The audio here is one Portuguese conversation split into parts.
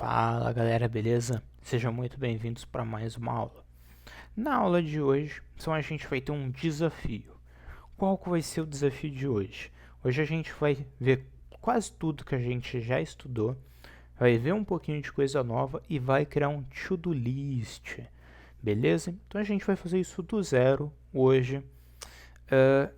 Fala galera, beleza? Sejam muito bem-vindos para mais uma aula. Na aula de hoje, a gente vai ter um desafio. Qual que vai ser o desafio de hoje? Hoje a gente vai ver quase tudo que a gente já estudou, vai ver um pouquinho de coisa nova e vai criar um to-do list, beleza? Então a gente vai fazer isso do zero hoje.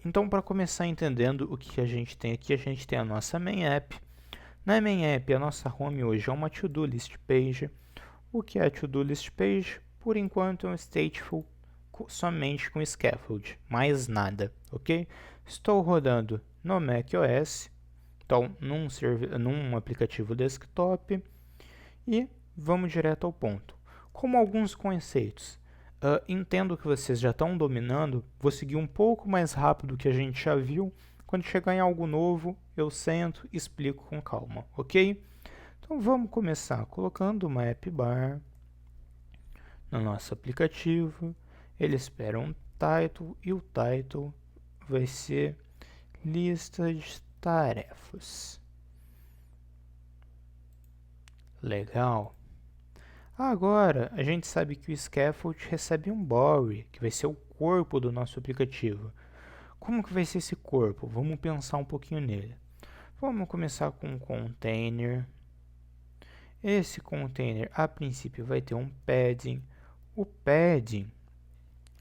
Então, para começar entendendo o que a gente tem aqui, a gente tem a nossa main app. Na main app, a nossa home hoje é uma to-do list page. O que é a to-do list page? Por enquanto é um stateful somente com scaffold, mais nada, ok? Estou rodando no macOS, então num aplicativo desktop, e vamos direto ao ponto. Como alguns conceitos, entendo que vocês já estão dominando, vou seguir um pouco mais rápido do que a gente já viu. Quando chegar em algo novo, eu sento e explico com calma, ok? Então vamos começar colocando uma app bar no nosso aplicativo. Ele espera um title e o title vai ser lista de tarefas. Legal. Agora a gente sabe que o scaffold recebe um body, que vai ser o corpo do nosso aplicativo. Como que vai ser esse corpo? Vamos pensar um pouquinho nele. Vamos começar com um container. Esse container, a princípio, vai ter um padding. O padding,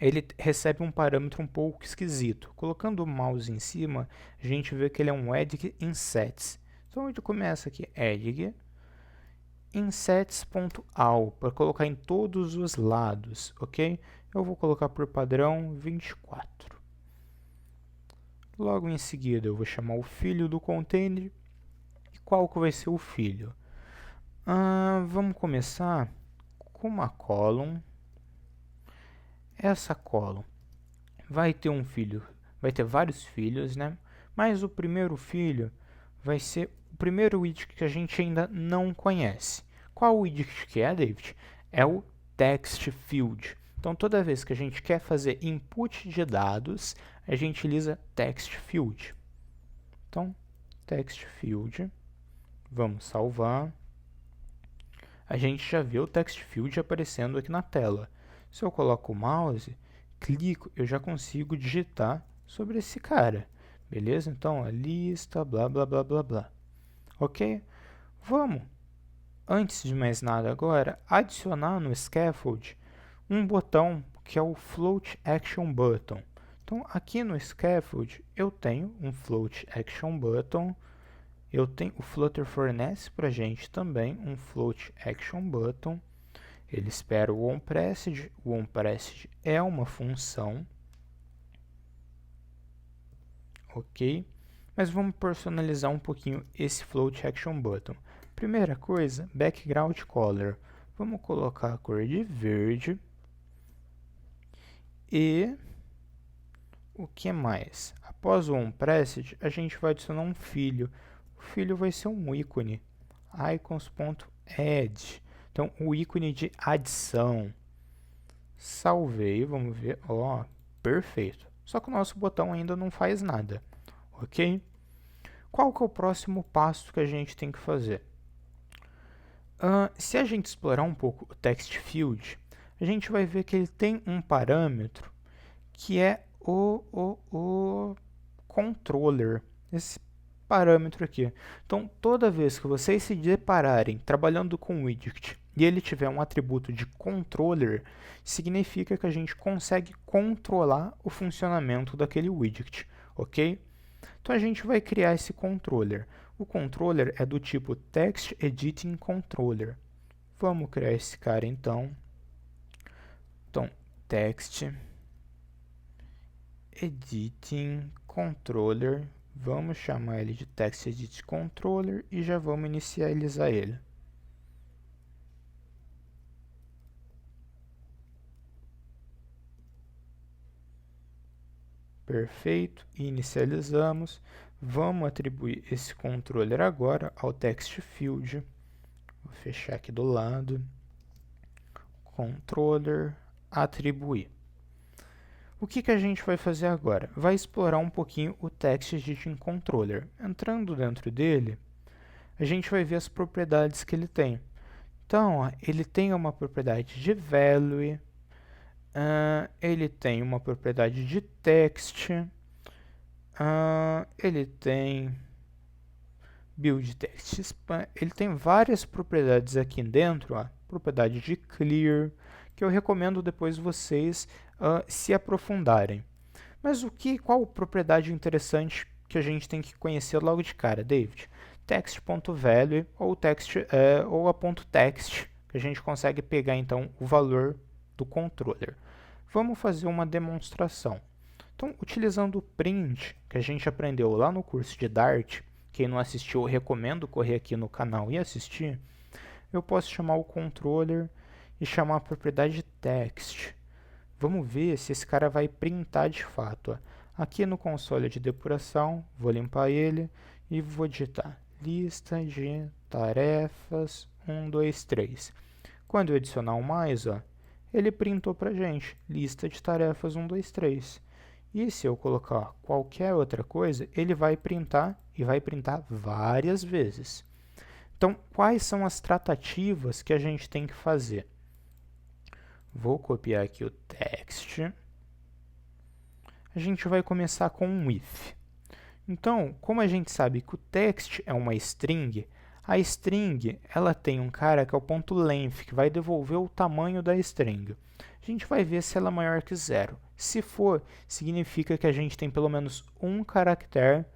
ele recebe um parâmetro um pouco esquisito. Colocando o mouse em cima, a gente vê que ele é um edg insets. Então, a gente começa aqui, edg insets.all, para colocar em todos os lados, ok? Eu vou colocar por padrão 24. Logo em seguida, eu vou chamar o filho do container. E qual que vai ser o filho? Vamos começar com uma column. Essa column vai ter um filho, vai ter vários filhos, né? Mas o primeiro filho vai ser o primeiro widget que a gente ainda não conhece. Qual widget que é, David? É o text field. Então, toda vez que a gente quer fazer input de dados, a gente utiliza text field. Então, text field, vamos salvar. A gente já vê o text field aparecendo aqui na tela. Se eu coloco o mouse, clico, eu já consigo digitar sobre esse cara. Beleza? Então, a lista, blá, blá, blá, blá, blá. Ok? Vamos, antes de mais nada agora, adicionar no scaffold um botão que é o Float Action Button. Então, aqui no scaffold, eu tenho um Float Action Button. Eu tenho, o Flutter fornece para a gente também um Float Action Button. Ele espera o onPressed. O onPressed é uma função. Ok? Mas vamos personalizar um pouquinho esse Float Action Button. Primeira coisa, Background Color. Vamos colocar a cor de verde. E o que mais? Após o onPressed, a gente vai adicionar um filho. O filho vai ser um ícone. Icons.add. Então, o ícone de adição. Salvei, vamos ver. Ó, perfeito. Só que o nosso botão ainda não faz nada. Ok? Qual que é o próximo passo que a gente tem que fazer? Se a gente explorar um pouco o text field, a gente vai ver que ele tem um parâmetro que é o controller. Esse parâmetro aqui. Então, toda vez que vocês se depararem trabalhando com o widget e ele tiver um atributo de controller, significa que a gente consegue controlar o funcionamento daquele widget, ok? Então, a gente vai criar esse controller. O controller é do tipo Text Editing Controller. Vamos criar esse cara, então. Então, Text Editing Controller. Vamos chamar ele de Text Edit Controller e já vamos inicializar ele. Perfeito, inicializamos. Vamos atribuir esse controller agora ao text field. Vou fechar aqui do lado. Controller, atribuir. O que a gente vai fazer agora? Vai explorar um pouquinho o Text Editing Controller. Entrando dentro dele, a gente vai ver as propriedades que ele tem. Então, ó, ele tem uma propriedade de value, ele tem uma propriedade de text, ele tem build text span, ele tem várias propriedades aqui dentro, ó, propriedade de clear, que eu recomendo depois vocês se aprofundarem. Mas qual propriedade interessante que a gente tem que conhecer logo de cara, David? Text.value ou ou a .text, que a gente consegue pegar então o valor do controller. Vamos fazer uma demonstração. Então, utilizando o print, que a gente aprendeu lá no curso de Dart, quem não assistiu, eu recomendo correr aqui no canal e assistir, eu posso chamar o controller e chamar a propriedade text. Vamos ver se esse cara vai printar de fato. Ó. Aqui no console de depuração, vou limpar ele e vou digitar lista de tarefas 1, 2, 3. Quando eu adicionar um mais, ó, ele printou para gente, lista de tarefas 1, 2, 3. E se eu colocar qualquer outra coisa, ele vai printar e vai printar várias vezes. Então, quais são as tratativas que a gente tem que fazer? Vou copiar aqui o text. A gente vai começar com um if. Então, como a gente sabe que o text é uma string, a string ela tem um cara que é o ponto length, que vai devolver o tamanho da string. A gente vai ver se ela é maior que 0. Se for, significa que a gente tem pelo menos um caractere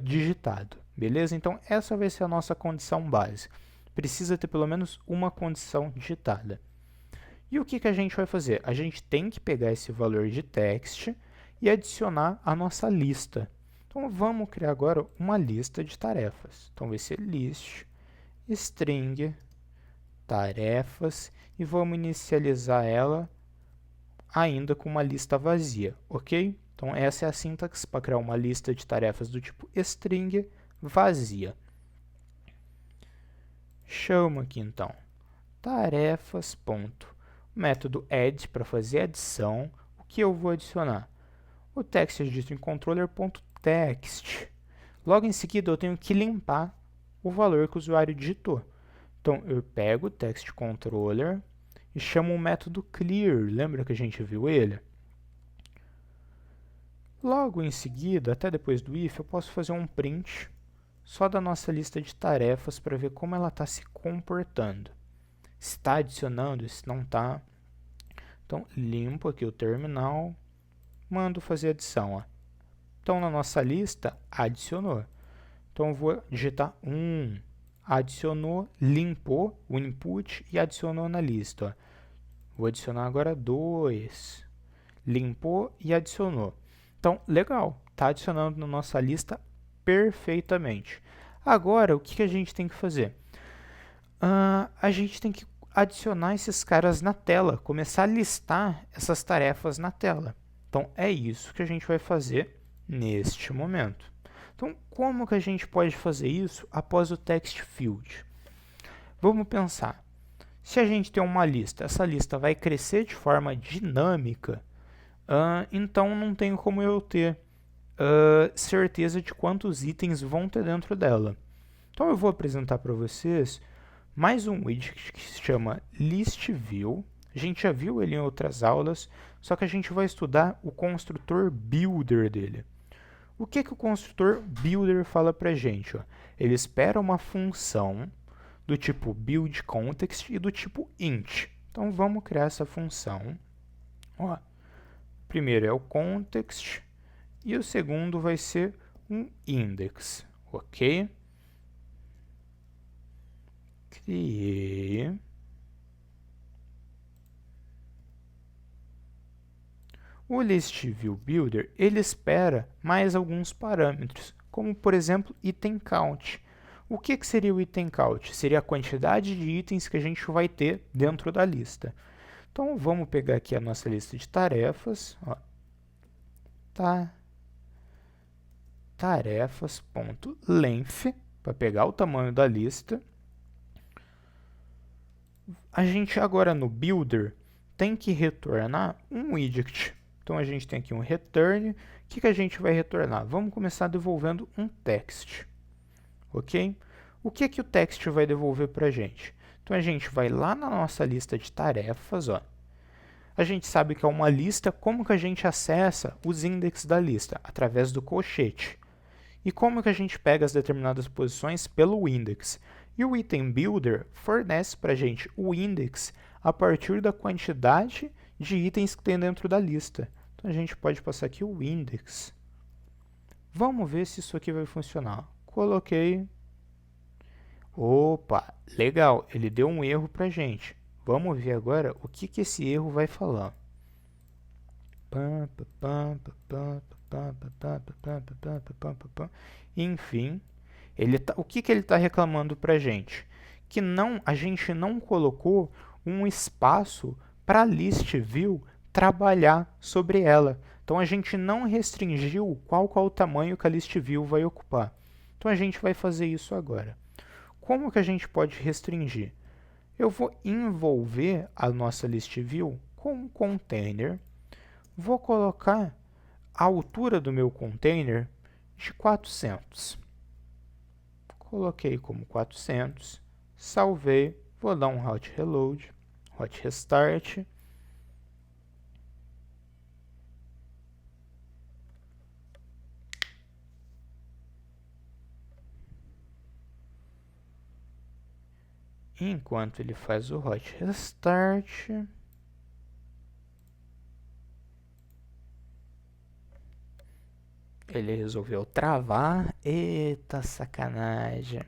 digitado. Beleza? Então, essa vai ser a nossa condição base. Precisa ter pelo menos uma condição digitada. E o que a gente vai fazer? A gente tem que pegar esse valor de text e adicionar a nossa lista. Então, vamos criar agora uma lista de tarefas. Então, vai ser list, string, tarefas, e vamos inicializar ela ainda com uma lista vazia, ok? Então, essa é a sintaxe para criar uma lista de tarefas do tipo string vazia. Chamo aqui, então, tarefas, ponto. Método add para fazer adição. O que eu vou adicionar? O text é dito em controller.text. Logo em seguida, eu tenho que limpar o valor que o usuário digitou. Então, eu pego o text controller e chamo o método clear. Lembra que a gente viu ele? Logo em seguida, até depois do if, eu posso fazer um print só da nossa lista de tarefas para ver como ela está se comportando. Se está adicionando, se não está. Então, limpo aqui o terminal, mando fazer adição. Ó. Então, na nossa lista, adicionou. Então, eu vou digitar 1, adicionou, limpou o input e adicionou na lista. Ó. Vou adicionar agora 2, limpou e adicionou. Então, legal, está adicionando na nossa lista perfeitamente. Agora, o que a gente tem que fazer? A gente tem que adicionar esses caras na tela, começar a listar essas tarefas na tela. Então, é isso que a gente vai fazer neste momento. Então, como que a gente pode fazer isso após o text field? Vamos pensar. Se a gente tem uma lista, essa lista vai crescer de forma dinâmica, então não tem como eu ter certeza de quantos itens vão ter dentro dela. Então, eu vou apresentar para vocês mais um widget que se chama ListView. A gente já viu ele em outras aulas, só que a gente vai estudar o construtor builder dele. O que o construtor builder fala para a gente? Ó? Ele espera uma função do tipo buildContext e do tipo int. Então, vamos criar essa função. Ó, primeiro é o context e o segundo vai ser um index, ok? Criei. O ListViewBuilder ele espera mais alguns parâmetros, como por exemplo item count. O que seria o item count? Seria a quantidade de itens que a gente vai ter dentro da lista. Então vamos pegar aqui a nossa lista de tarefas. Ó. Tarefas.length para pegar o tamanho da lista. A gente agora no builder tem que retornar um widget. Então, a gente tem aqui um return. O que a gente vai retornar? Vamos começar devolvendo um text. Ok? O que o text vai devolver para a gente? Então a gente vai lá na nossa lista de tarefas, ó. A gente sabe que é uma lista, como que a gente acessa os índices da lista? Através do colchete. E como que a gente pega as determinadas posições? Pelo index. E o Item Builder fornece para a gente o index a partir da quantidade de itens que tem dentro da lista. Então a gente pode passar aqui o index. Vamos ver se isso aqui vai funcionar. Coloquei. Opa, legal, ele deu um erro para a gente. Vamos ver agora o que esse erro vai falar. Enfim, o que ele está reclamando para a gente? Que a gente não colocou um espaço para a list view trabalhar sobre ela. Então a gente não restringiu qual é o tamanho que a list view vai ocupar. Então a gente vai fazer isso agora. Como que a gente pode restringir? Eu vou envolver a nossa list view com um container. Vou colocar a altura do meu container de 400. Coloquei como 400, salvei, vou dar um hot reload, hot restart. Enquanto ele faz o hot restart, ele resolveu travar. Eita sacanagem.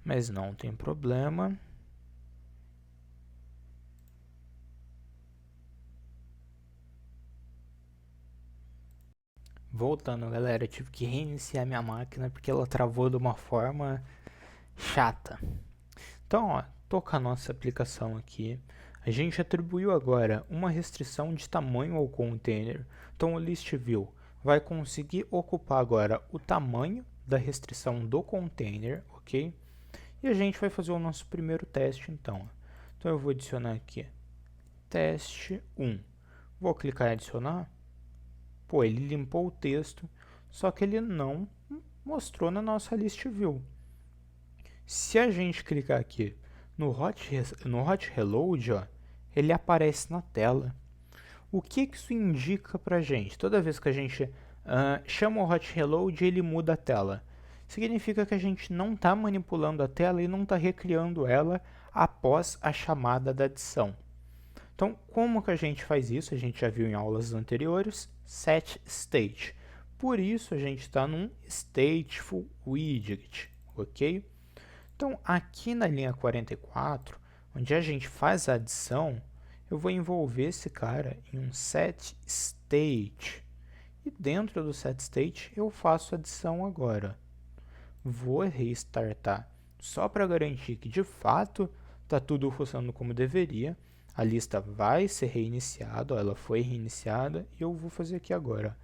Mas não tem problema. Voltando, galera, eu tive que reiniciar minha máquina porque ela travou de uma forma chata. Então, ó, tô com a nossa aplicação aqui. A gente atribuiu agora uma restrição de tamanho ao container. Então, o list view vai conseguir ocupar agora o tamanho da restrição do container, ok? E a gente vai fazer o nosso primeiro teste, então. Então, eu vou adicionar aqui teste 1. Vou clicar em adicionar. Pô, ele limpou o texto, só que ele não mostrou na nossa list view. Se a gente clicar aqui no hot reload, ó, ele aparece na tela. O que isso indica para a gente? Toda vez que a gente chama o hot reload, ele muda a tela. Significa que a gente não está manipulando a tela e não está recriando ela após a chamada da adição. Então, como que a gente faz isso? A gente já viu em aulas anteriores, set state. Por isso, a gente está num stateful widget, ok? Então, aqui na linha 44, onde a gente faz a adição, eu vou envolver esse cara em um set state. E dentro do set state, eu faço a adição agora. Vou restartar só para garantir que, de fato, está tudo funcionando como deveria. A lista vai ser reiniciada, ela foi reiniciada, e eu vou fazer aqui agora.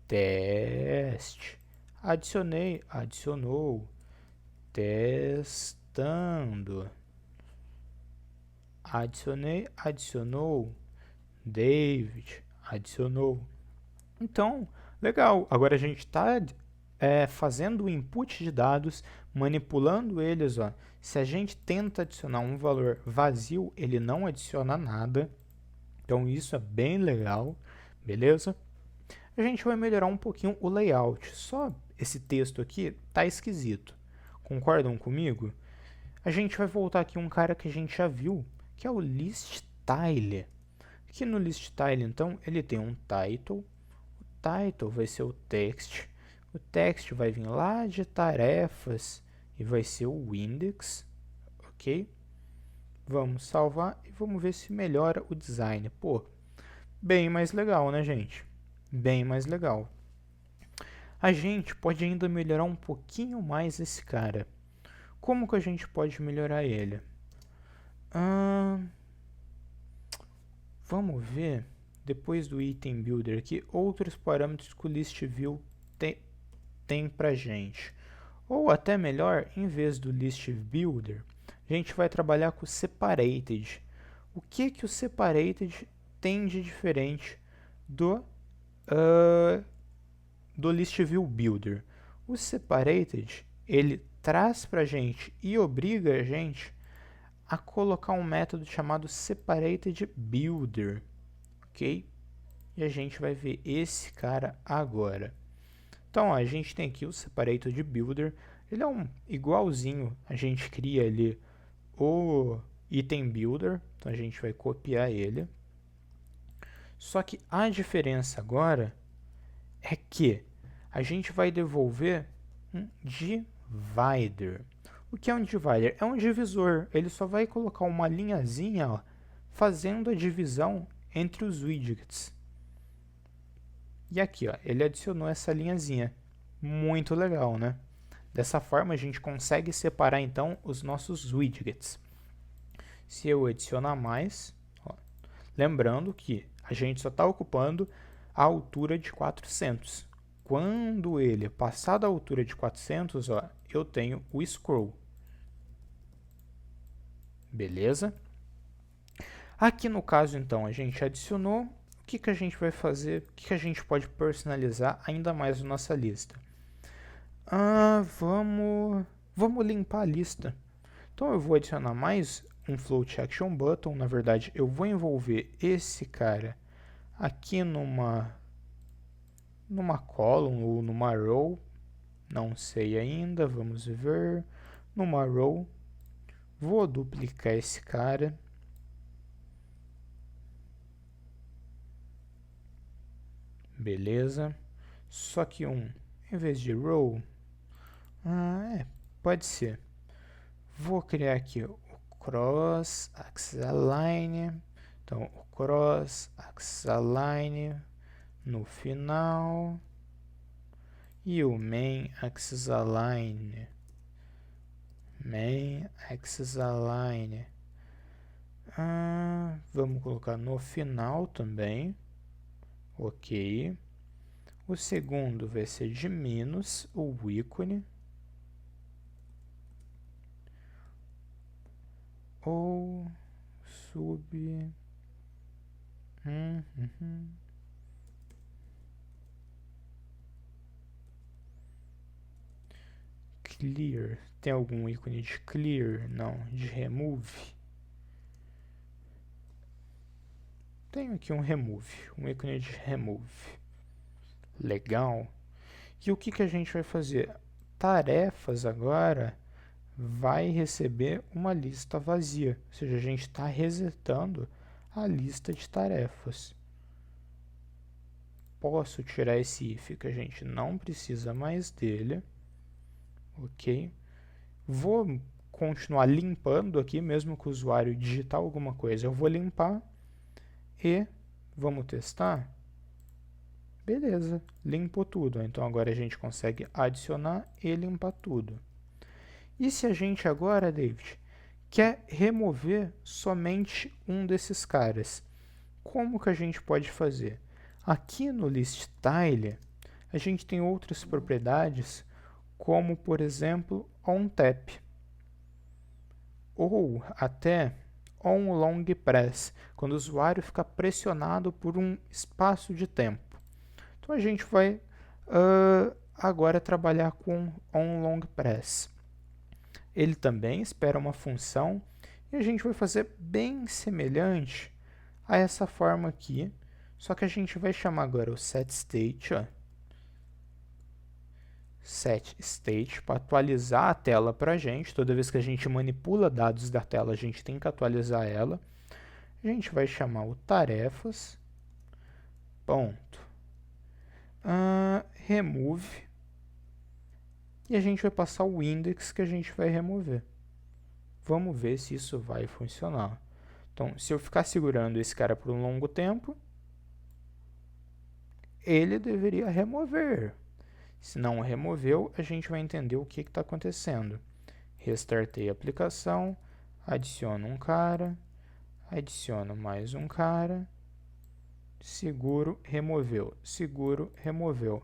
Teste. Adicionei, adicionou. Testando. Adicionei, adicionou. David, adicionou. Então, legal. Agora a gente está fazendo o input de dados, manipulando eles. Ó. Se a gente tenta adicionar um valor vazio, ele não adiciona nada. Então, isso é bem legal, beleza? A gente vai melhorar um pouquinho o layout. Só esse texto aqui tá esquisito. Concordam comigo? A gente vai voltar aqui um cara que a gente já viu, que é o list_style. Aqui no list_style, então, ele tem um title. O title vai ser o text. O text vai vir lá de tarefas e vai ser o index, ok? Vamos salvar e vamos ver se melhora o design. Pô, bem mais legal, né, gente? Bem mais legal. A gente pode ainda melhorar um pouquinho mais esse cara. Como que a gente pode melhorar ele? Vamos ver, depois do item builder aqui, outros parâmetros que o list view tem pra gente. Ou até melhor, em vez do list builder, a gente vai trabalhar com o separated. O que o separated tem de diferente do list view builder? O separated, ele traz pra gente e obriga a gente a colocar um método chamado separated_builder, ok? E a gente vai ver esse cara agora. Então, ó, a gente tem aqui o separated_builder, ele é igualzinho, a gente cria ali o item builder, então a gente vai copiar ele. Só que a diferença agora é que a gente vai devolver um divider. O que é um divider? É um divisor. Ele só vai colocar uma linhazinha, ó, fazendo a divisão entre os widgets. E aqui, ó, ele adicionou essa linhazinha. Muito legal, né? Dessa forma, a gente consegue separar, então, os nossos widgets. Se eu adicionar mais, ó, lembrando que a gente só está ocupando a altura de 400. Quando ele passar da altura de 400, ó, eu tenho o scroll. Beleza? Aqui no caso, então, a gente adicionou. O que a gente vai fazer? O que a gente pode personalizar ainda mais na nossa lista? Vamos limpar a lista. Então, eu vou adicionar mais um Float Action Button. Na verdade, eu vou envolver esse cara aqui numa column ou numa row. Não sei ainda, vamos ver. Numa row. Vou duplicar esse cara. Beleza. Só que em vez de row, pode ser. Vou criar aqui o cross axis align. Então, o cross axis align no final. E o main axis align. Main axis align. Vamos colocar no final também. Ok. O segundo vai ser de menos o ícone. Ou sub. Clear. Tem algum ícone de clear? Não. De remove. Tenho aqui um remove. Um ícone de remove. Legal. E o que a gente vai fazer? Tarefas agora vai receber uma lista vazia. Ou seja, a gente está resetando a lista de tarefas. Posso tirar esse if, que a gente não precisa mais dele. Ok. Vou continuar limpando aqui, mesmo que o usuário digitar alguma coisa. Eu vou limpar e vamos testar. Beleza, limpou tudo. Então agora a gente consegue adicionar e limpar tudo. E se a gente agora, David, quer remover somente um desses caras? Como que a gente pode fazer? Aqui no ListStyle, a gente tem outras propriedades, como, por exemplo, OnTap, ou até OnLongPress, quando o usuário fica pressionado por um espaço de tempo. Então, a gente vai agora trabalhar com OnLongPress. Ele também espera uma função e a gente vai fazer bem semelhante a essa forma aqui, só que a gente vai chamar agora o setState, setState, para atualizar a tela para a gente. Toda vez que a gente manipula dados da tela, a gente tem que atualizar ela. A gente vai chamar o tarefas, ponto, remove, e a gente vai passar o index que a gente vai remover. Vamos ver se isso vai funcionar. Então, se eu ficar segurando esse cara por um longo tempo, ele deveria remover. Se não removeu, a gente vai entender o que está acontecendo. Restartei a aplicação, adiciono um cara, adiciono mais um cara, seguro, removeu, seguro, removeu.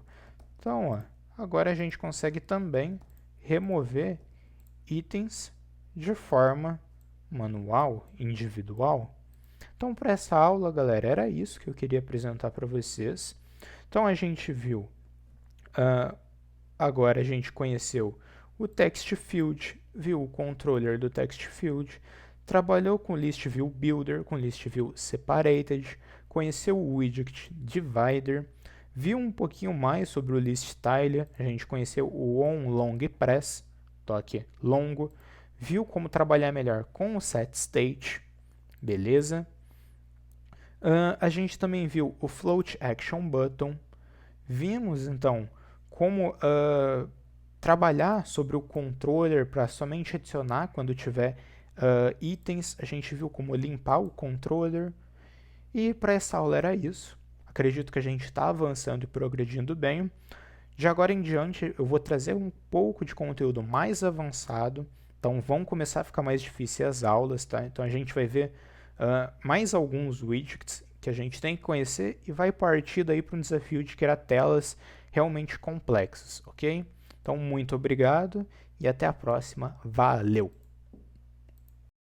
Então, agora a gente consegue também remover itens de forma manual, individual. Então, para essa aula, galera, era isso que eu queria apresentar para vocês. Então, a gente viu, agora a gente conheceu o text field, viu o controller do text field, trabalhou com List View Builder, com List View Separated, conheceu o Widget Divider, viu um pouquinho mais sobre o List Style, a gente conheceu o On Long Press, toque longo, viu como trabalhar melhor com o Set State, beleza? A gente também viu o Float Action Button, vimos então como trabalhar sobre o controller para somente adicionar quando tiver itens, a gente viu como limpar o controller, e para essa aula era isso. Acredito que a gente está avançando e progredindo bem. De agora em diante eu vou trazer um pouco de conteúdo mais avançado, então vão começar a ficar mais difíceis as aulas, tá? Então a gente vai ver mais alguns widgets que a gente tem que conhecer e vai partir daí para um desafio de criar telas realmente complexas, ok? Então muito obrigado e até a próxima, valeu!